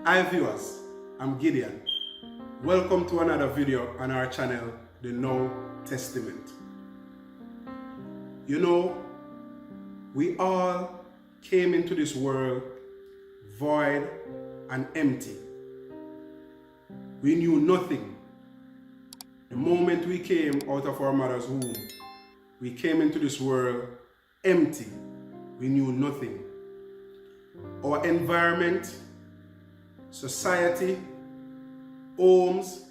Hi viewers, I'm Gideon. Welcome to another video on our channel, The Now Testament. You know, we all came into this world void and empty. We knew nothing. The moment we came out of our mother's womb, we came into this world empty. We knew nothing. Our environment, society, homes,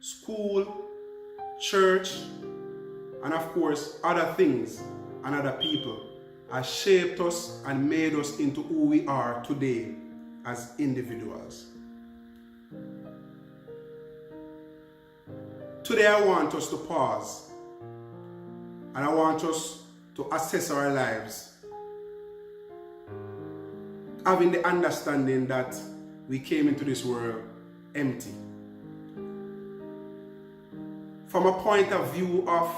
school, church, and of course other things and other people have shaped us and made us into who we are today as individuals. Today I want us to pause and I want us to assess our lives, having the understanding that we came into this world empty. From a point of view of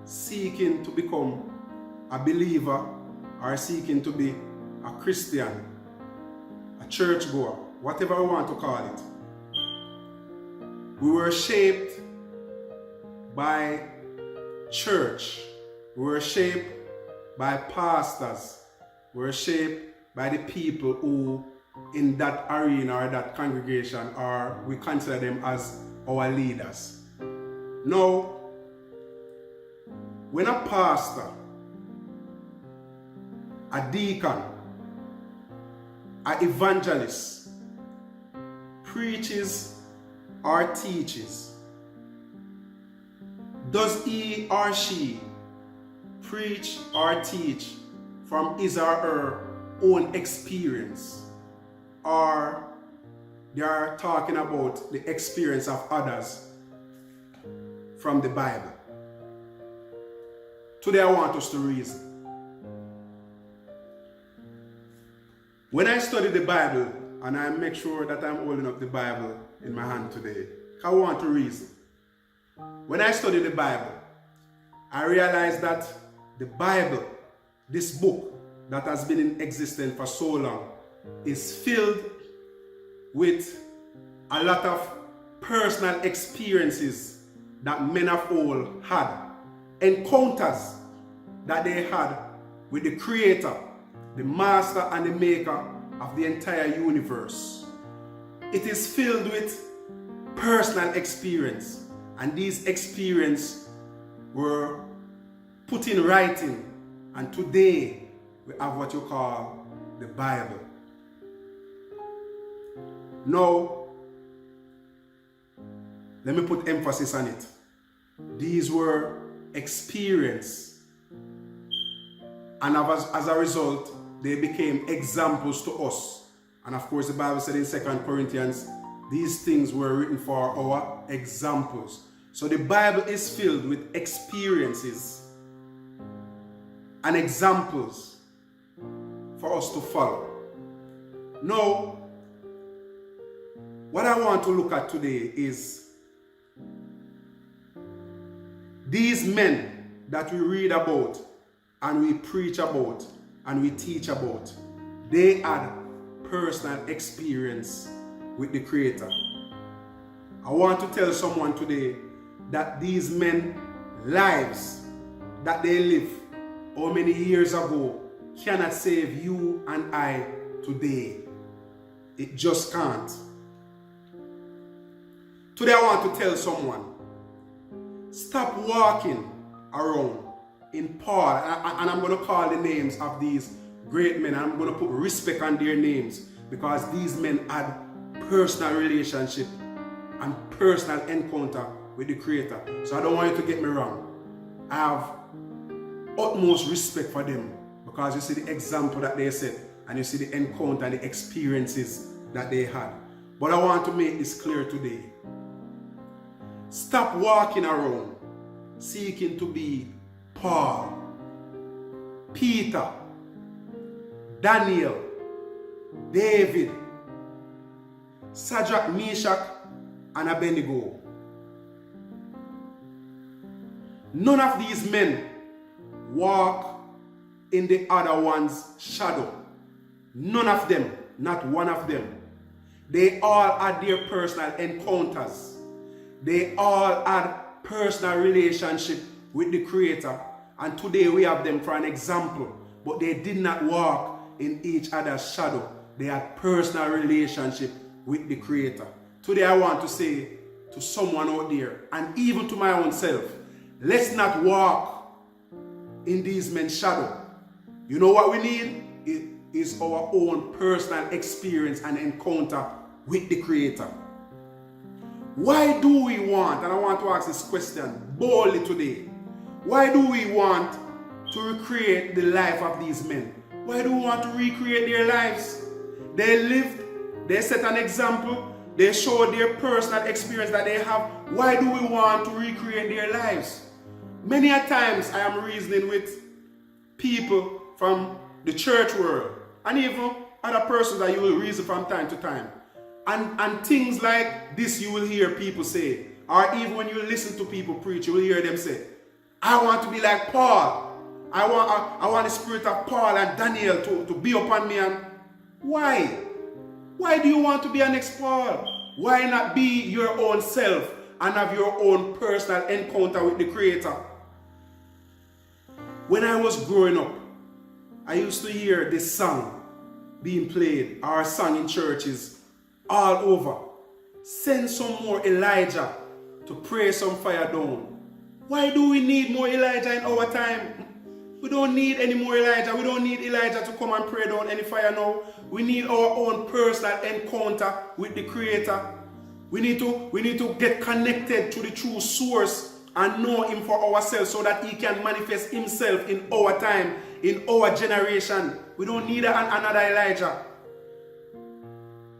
seeking to become a believer or seeking to be a Christian, a churchgoer, whatever we want to call it, we were shaped by church, we were shaped by pastors, we were shaped by the people who in that arena or that congregation, or we consider them as our leaders. Now, when a pastor, a deacon, an evangelist preaches or teaches, does he or she preach or teach from his or her own experience, or they are talking about the experience of others from the Bible? Today I want us to reason. When I study the Bible, and I make sure that I'm holding up the Bible in my hand today, I want to reason. When I study the Bible, I realize that the Bible, this book that has been in existence for so long, is filled with a lot of personal experiences that men of old had, encounters that they had with the Creator, the Master and the Maker of the entire universe. It is filled with personal experience, and these experiences were put in writing, and today we have what you call the Bible. Now, let me put emphasis on it. These were experience, and as a result, they became examples to us. And of course, the Bible said in 2 Corinthians, these things were written for our examples. So the Bible is filled with experiences and examples for us to follow. Now, what I want to look at today is these men that we read about and we preach about and we teach about. They had personal experience with the Creator. I want to tell someone today that these men lives that they live how many years ago cannot save you and I today. It just can't. Today I want to tell someone, stop walking around in Paul, and I'm going to call the names of these great men, and I'm going to put respect on their names, because these men had personal relationship and personal encounter with the Creator. So I don't want you to get me wrong. I have utmost respect for them, because you see the example that they set, and you see the encounter and the experiences that they had. But I want to make this clear today. Stop walking around seeking to be Paul, Peter, Daniel, David, Shadrach, Meshach, and Abednego. None of these men walk in the other one's shadow. None of them, not one of them. They all had their personal encounters. They all had personal relationship with the Creator. And today we have them for an example. But they did not walk in each other's shadow. They had personal relationship with the Creator. Today I want to say to someone out there, and even to my own self, let's not walk in these men's shadow. You know what we need? It is our own personal experience and encounter with the Creator. Why do we want, and I want to ask this question boldly today, why do we want to recreate the life of these men? Why do we want to recreate their lives? They lived, they set an example, they showed their personal experience that they have. Why do we want to recreate their lives? Many a times I am reasoning with people from the church world and even other persons that you will reason from time to time. And things like this you will hear people say, or even when you listen to people preach, you will hear them say, I want to be like Paul. I want the spirit of Paul and Daniel to be upon me. And why? Why do you want to be an ex-Paul? Why not be your own self and have your own personal encounter with the Creator? When I was growing up, I used to hear this song being played or sung in churches all over. Send some more Elijah to pray some fire down. Why do we need more Elijah in our time? We don't need any more Elijah. We don't need Elijah to come and pray down any fire now. We need our own personal encounter with the Creator. We need to get connected to the true source and know Him for ourselves so that He can manifest Himself in our time, in our generation. We don't need another Elijah.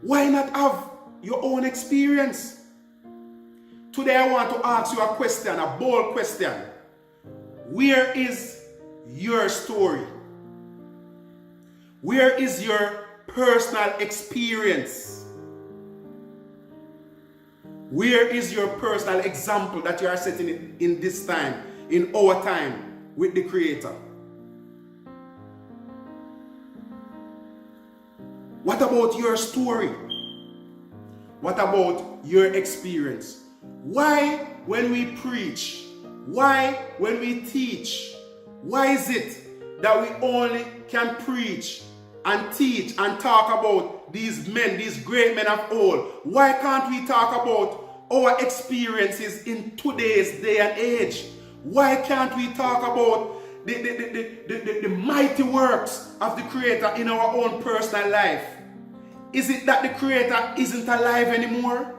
Why not have your own experience? Today I want to ask you a question, a bold question. Where is your story? Where is your personal experience? Where is your personal example that you are setting in this time, in our time with the Creator? What about your story? What about your experience? Why when we preach, why when we teach, why is it that we only can preach and teach and talk about these men, these great men of old? Why can't we talk about our experiences in today's day and age? Why can't we talk about the mighty works of the Creator in our own personal life? Is it that the Creator isn't alive anymore?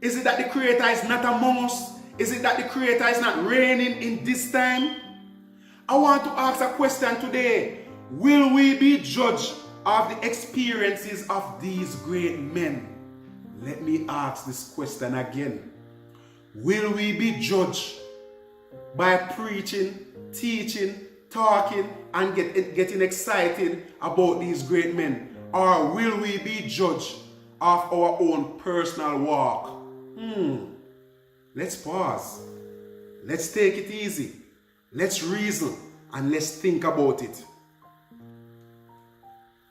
Is it that the Creator is not among us? Is it that the Creator is not reigning in this time? I want to ask a question today. Will we be judged of the experiences of these great men? Let me ask this question again. Will we be judged by preaching, teaching, talking, and getting excited about these great men? Or will we be judged of our own personal walk? Let's pause. Let's take it easy. Let's reason and let's think about it.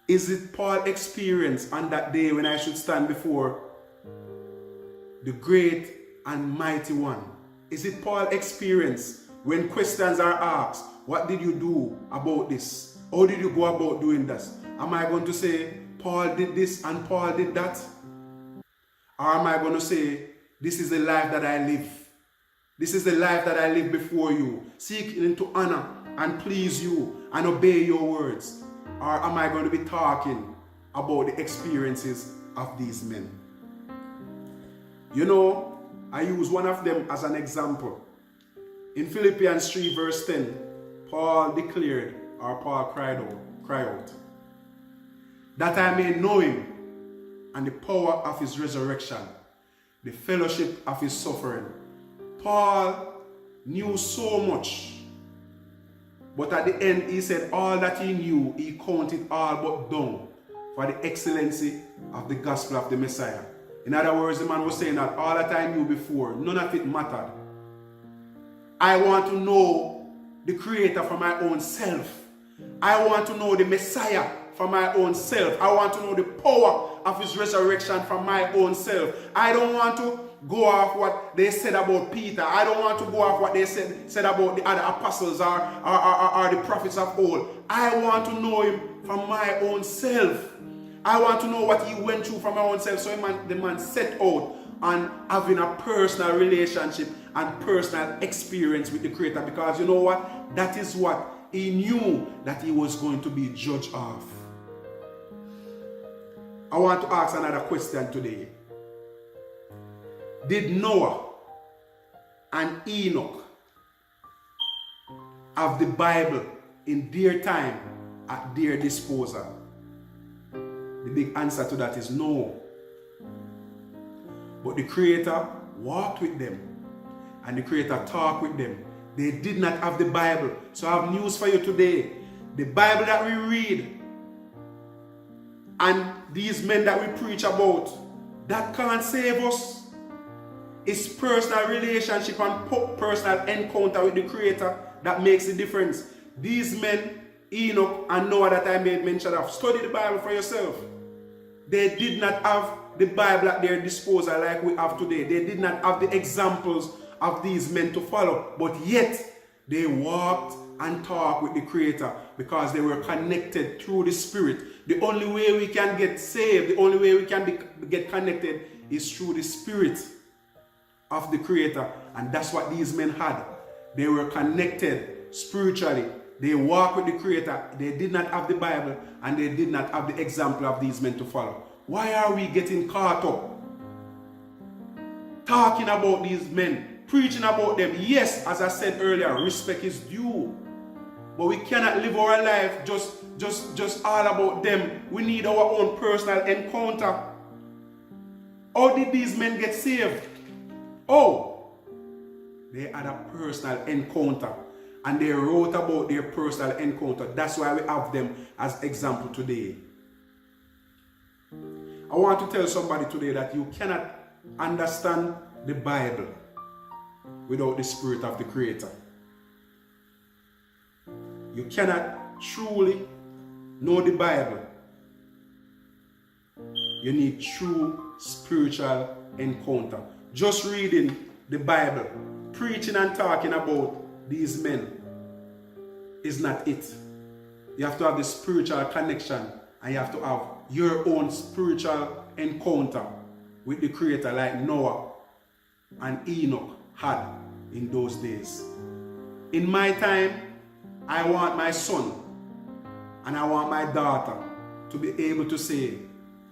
Is it Paul's experience on that day when I should stand before the great and mighty one? Is it Paul's experience when questions are asked? What did you do about this? How did you go about doing this? Am I going to say, Paul did this and Paul did that? Or am I going to say, this is the life that I live? This is the life that I live before you, seeking to honor and please you and obey your words? Or am I going to be talking about the experiences of these men? You know, I use one of them as an example. In Philippians 3 verse 10, Paul declared, or Paul cried out, that I may know Him and the power of His resurrection, the fellowship of His suffering. Paul knew so much, but at the end he said all that he knew, he counted all but dung for the excellency of the gospel of the Messiah. In other words, the man was saying that all that I knew before, none of it mattered. I want to know the Creator for my own self. I want to know the Messiah for my own self. I want to know the power of his resurrection from my own self. I don't want to go off what they said about Peter. I don't want to go off what they said about the other apostles or the prophets of old. I want to know him from my own self. I want to know what he went through from my own self. So the man set out on having a personal relationship and personal experience with the Creator, because you know what? That is what he knew that he was going to be judged of. I want to ask another question today. Did Noah and Enoch have the Bible in their time at their disposal? The big answer to that is no. But the Creator walked with them and the Creator talked with them. They did not have the Bible. So I have news for you today. The Bible that we read and these men that we preach about, that can't save us. It's personal relationship and personal encounter with the Creator that makes the difference. These men, Enoch and Noah that I made mention of, study the Bible for yourself. They did not have the Bible at their disposal like we have today. They did not have the examples of these men to follow. But yet, they walked and talked with the Creator because they were connected through the Spirit. The only way we can get saved, the only way we can get connected is through the Spirit of the Creator. And that's what these men had. They were connected spiritually. They walked with the Creator. They did not have the Bible and they did not have the example of these men to follow. Why are we getting caught up talking about these men, preaching about them? Yes, as I said earlier, respect is due. But we cannot live our life just all about them. We need our own personal encounter. How did these men get saved? Oh, they had a personal encounter. And they wrote about their personal encounter. That's why we have them as example today. I want to tell somebody today that you cannot understand the Bible without the Spirit of the Creator. You cannot truly know the Bible. You need true spiritual encounter. Just reading the Bible, preaching and talking about these men is not it. You have to have the spiritual connection and you have to have your own spiritual encounter with the Creator like Noah and Enoch had in those days. In my time, I want my son and I want my daughter to be able to say,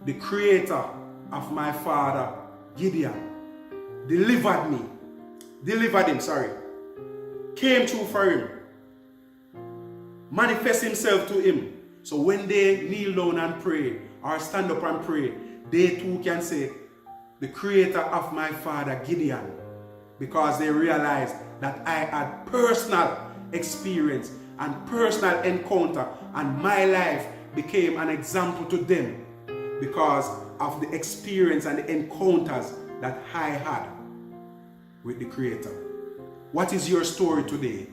the Creator of my father Gideon delivered him, came through for him, manifest himself to him. So when they kneel down and pray or stand up and pray, they too can say, the Creator of my father Gideon, because they realized that I had personal experience and personal encounter, and my life became an example to them because of the experience and the encounters that I had with the Creator. What is your story today?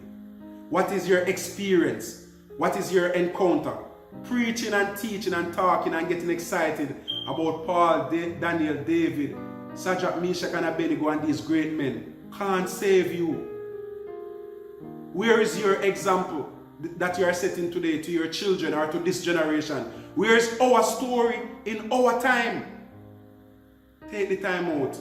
What is your experience? What is your encounter? Preaching and teaching and talking and getting excited about Paul, Daniel, David, Shadrach, Meshach, and Abednego and these great men can't save you. Where is your example that you are setting today to your children or to this generation? Where is our story in our time? Take the time out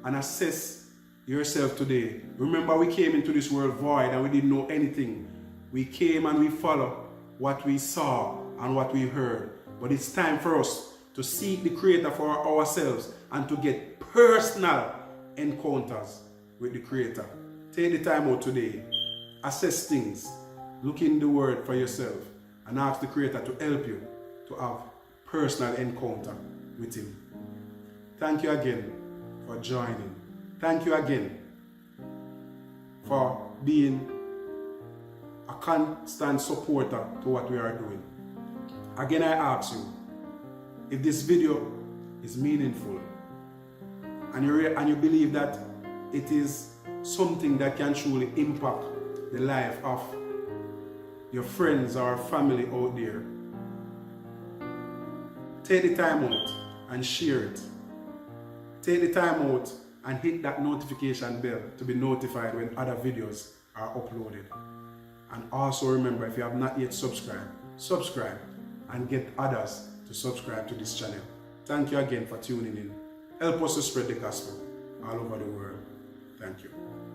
and assess yourself today. Remember, we came into this world void and we didn't know anything. We came and we followed what we saw and what we heard. But it's time for us to seek the Creator for ourselves and to get personal encounters with the Creator. Take the time out today. Assess things. Look in the Word for yourself and ask the Creator to help you to have personal encounter with Him. Thank you again for joining. Thank you again for being a constant supporter to what we are doing. Again, I ask you, if this video is meaningful and you believe that it is something that can truly impact the life of your friends or family out there, take the time out and share it. Take the time out and hit that notification bell to be notified when other videos are uploaded. And also remember, if you have not yet subscribed, subscribe and get others to subscribe to this channel. Thank you again for tuning in. Help us to spread the gospel all over the world. Thank you.